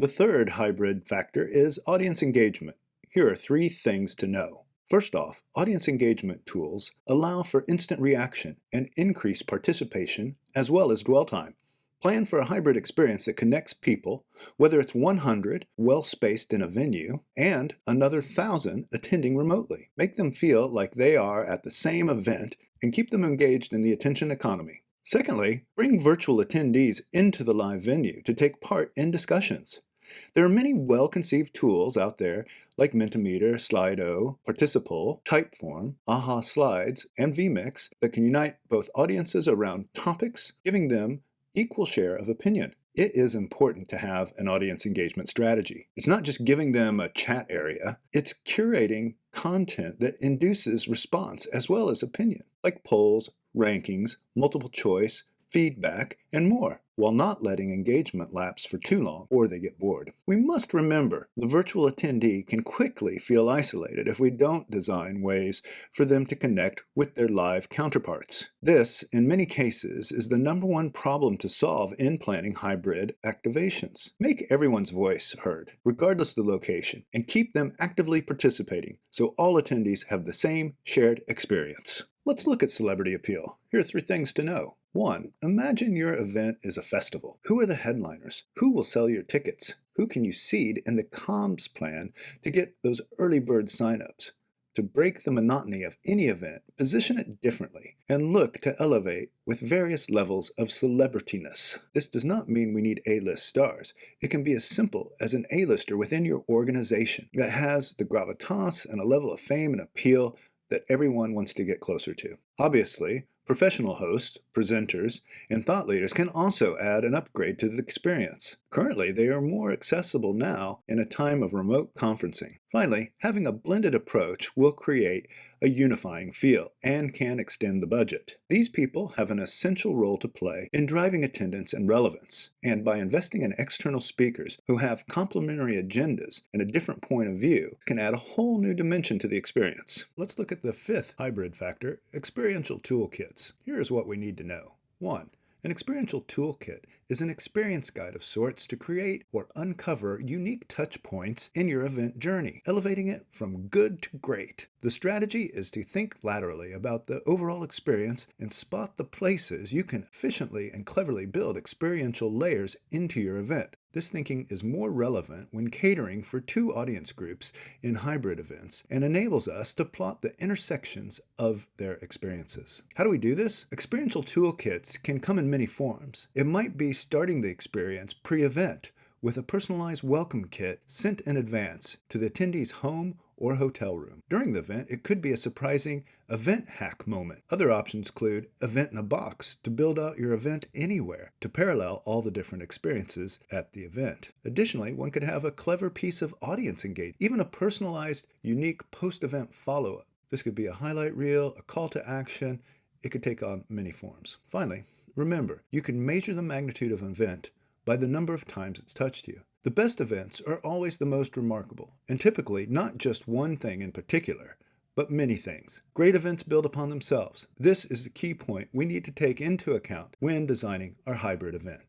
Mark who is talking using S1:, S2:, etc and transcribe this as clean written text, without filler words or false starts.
S1: The third hybrid factor is audience engagement. Here are 3 things to know. First off, audience engagement tools allow for instant reaction and increased participation as well as dwell time. Plan for a hybrid experience that connects people, whether it's 100 well-spaced in a venue and another 1,000 attending remotely. Make them feel like they are at the same event and keep them engaged in the attention economy. Secondly, bring virtual attendees into the live venue to take part in discussions. There are many well-conceived tools out there like Mentimeter, Slido, Participal, Typeform, AHA Slides, and vMix that can unite both audiences around topics, giving them equal share of opinion. It is important to have an audience engagement strategy. It's not just giving them a chat area, it's curating content that induces response as well as opinion, like polls, rankings, multiple choice, feedback, and more, while not letting engagement lapse for too long or they get bored. We must remember the virtual attendee can quickly feel isolated if we don't design ways for them to connect with their live counterparts. This, in many cases, is the #1 problem to solve in planning hybrid activations. Make everyone's voice heard, regardless of the location, and keep them actively participating so all attendees have the same shared experience. Let's look at celebrity appeal. Here are 3 things to know. 1. Imagine your event is a festival. Who are the headliners? Who will sell your tickets? Who can you seed in the comms plan to get those early bird signups? To break the monotony of any event, position it differently and look to elevate with various levels of celebrityness. This does not mean we need A-list stars. It can be as simple as an A-lister within your organization that has the gravitas and a level of fame and appeal that everyone wants to get closer to. Obviously, professional hosts, presenters, and thought leaders can also add an upgrade to the experience. Currently, they are more accessible now in a time of remote conferencing. Finally, having a blended approach will create a unifying feel and can extend the budget. These people have an essential role to play in driving attendance and relevance, and by investing in external speakers who have complementary agendas and a different point of view, can add a whole new dimension to the experience. Let's look at the 5th hybrid factor, experiential toolkits. Here's what we need to know. 1. An experiential toolkit is an experience guide of sorts to create or uncover unique touch points in your event journey, elevating it from good to great. The strategy is to think laterally about the overall experience and spot the places you can efficiently and cleverly build experiential layers into your event. This thinking is more relevant when catering for 2 audience groups in hybrid events and enables us to plot the intersections of their experiences. How do we do this? Experiential toolkits can come in many forms. It might be starting the experience pre-event with a personalized welcome kit sent in advance to the attendee's home or hotel room. During the event, it could be a surprising event hack moment. Other options include event in a box to build out your event anywhere to parallel all the different experiences at the event. Additionally, one could have a clever piece of audience engagement, even a personalized, unique post-event follow-up. This could be a highlight reel, a call to action. It could take on many forms. Finally, remember, you can measure the magnitude of an event by the number of times it's touched you. The best events are always the most remarkable, and typically not just one thing in particular, but many things. Great events build upon themselves. This is the key point we need to take into account when designing our hybrid event.